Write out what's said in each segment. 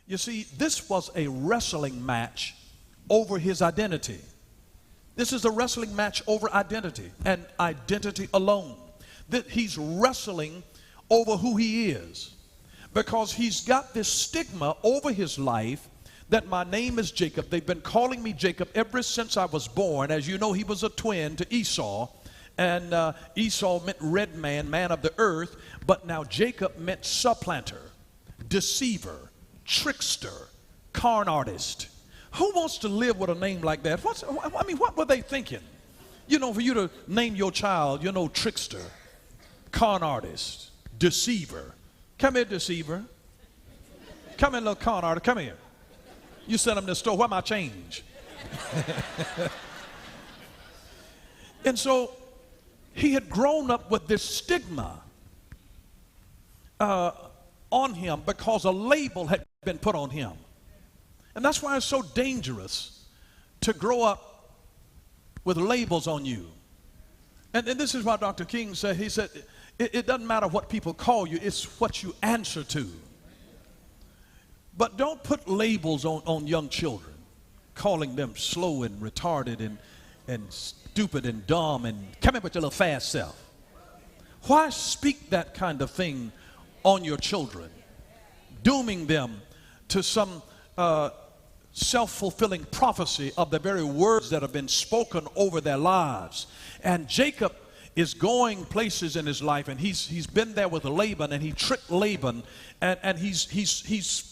You see, this was a wrestling match over his identity. This is a wrestling match over identity and identity alone. That he's wrestling over who he is, because he's got this stigma over his life that my name is Jacob. They've been calling me Jacob ever since I was born. As you know, he was a twin to Esau, and Esau meant red man, man of the earth, but now Jacob meant supplanter, deceiver, trickster, con artist. Who wants to live with a name like that? What were they thinking? You know, for you to name your child, you know, trickster, con artist, deceiver. Come here, deceiver. Come here, little con artist. Come here. You sent him to the store. Where my change? And so he had grown up with this stigma on him because a label had been put on him. And that's why it's so dangerous to grow up with labels on you. And this is why Dr. King said, he said, it doesn't matter what people call you, it's what you answer to. But don't put labels on young children, calling them slow and retarded and stupid and dumb and come here with your little fast self. Why speak that kind of thing on your children, dooming them to some self-fulfilling prophecy of the very words that have been spoken over their lives? And Jacob is going places in his life, and he's been there with Laban, and he tricked Laban, and he's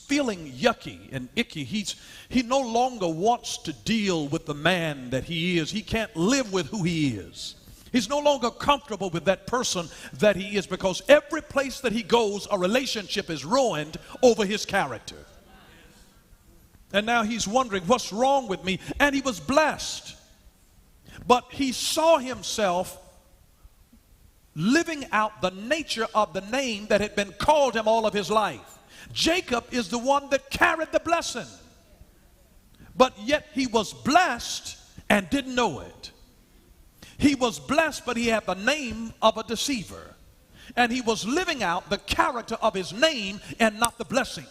feeling yucky and icky. He no longer wants to deal with the man that he is. He can't live with who he is. He's no longer comfortable with that person that he is, because every place that he goes, a relationship is ruined over his character. And now he's wondering, what's wrong with me? And he was blessed, but he saw himself living out the nature of the name that had been called him all of his life. Jacob is the one that carried the blessing, but yet he was blessed and didn't know it. He was blessed, but he had the name of a deceiver, and he was living out the character of his name and not the blessing.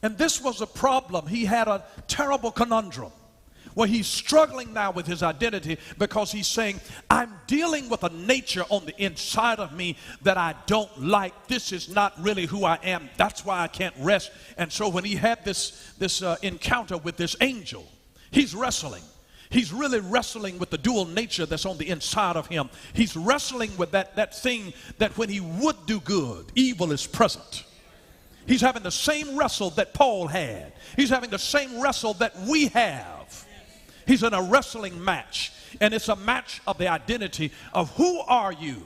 And this was a problem. He had a terrible conundrum where he's struggling now with his identity, because he's saying, I'm dealing with a nature on the inside of me that I don't like. This is not really who I am. That's why I can't rest. And so when he had this encounter with this angel, he's wrestling. He's really wrestling with the dual nature that's on the inside of him. He's wrestling with that thing that when he would do good, evil is present. He's having the same wrestle that Paul had. He's having the same wrestle that we have. He's in a wrestling match, and it's a match of the identity of who are you?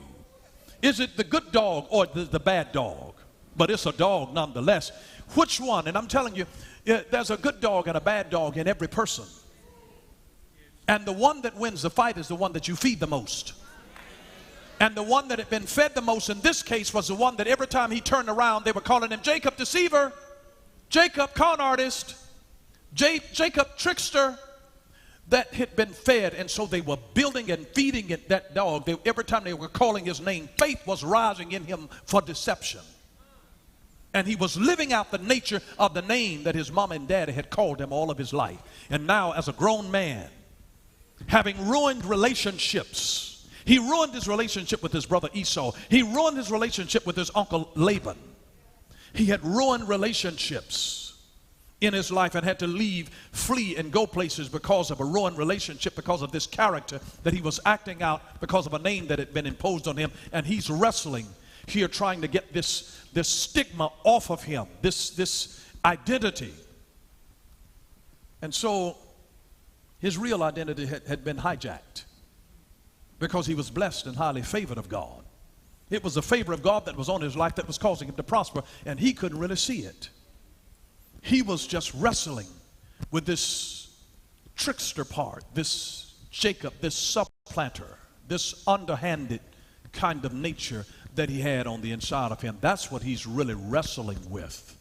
Is it the good dog or the bad dog? But it's a dog nonetheless. Which one? And I'm telling you, there's a good dog and a bad dog in every person. And the one that wins the fight is the one that you feed the most. And the one that had been fed the most in this case was the one that every time he turned around, they were calling him Jacob deceiver, Jacob con artist, Jacob trickster, that had been fed. And so they were building and feeding it, that dog. Every time they were calling his name, faith was rising in him for deception. And he was living out the nature of the name that his mom and daddy had called him all of his life. And now, as a grown man, having ruined relationships, he ruined his relationship with his brother Esau. He ruined his relationship with his uncle Laban. He had ruined relationships in his life and had to leave, flee, and go places because of a ruined relationship, because of this character that he was acting out, because of a name that had been imposed on him. And he's wrestling here, trying to get this stigma off of him, this identity. And so his real identity had been hijacked, because he was blessed and highly favored of God. It was the favor of God that was on his life that was causing him to prosper, and he couldn't really see it. He was just wrestling with this trickster part, this Jacob, this supplanter, this underhanded kind of nature that he had on the inside of him. That's what he's really wrestling with.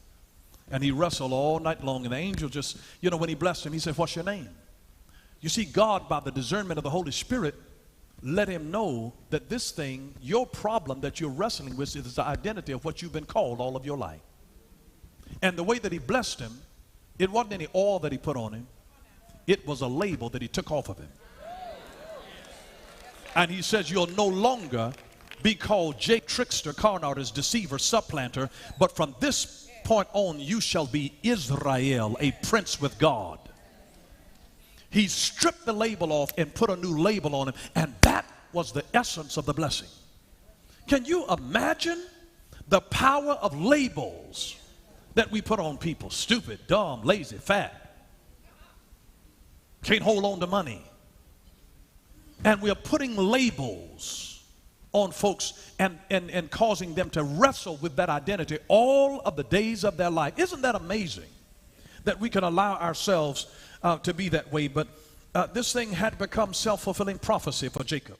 And he wrestled all night long, and the angel just, when he blessed him, he said, what's your name? You see, God, by the discernment of the Holy Spirit, let him know that this thing, your problem that you're wrestling with, is the identity of what you've been called all of your life. And the way that he blessed him, it wasn't any oil that he put on him. It was a label that he took off of him. And he says, you'll no longer be called Jake, trickster, con artist, deceiver, supplanter, but from this point on, you shall be Israel, a prince with God. He stripped the label off and put a new label on him, and that was the essence of the blessing. Can you imagine the power of labels that we put on people? Stupid, dumb, lazy, fat, can't hold on to money. And we are putting labels on folks and causing them to wrestle with that identity all of the days of their life. Isn't that amazing that we can allow ourselves to be that way? But this thing had become self-fulfilling prophecy for Jacob.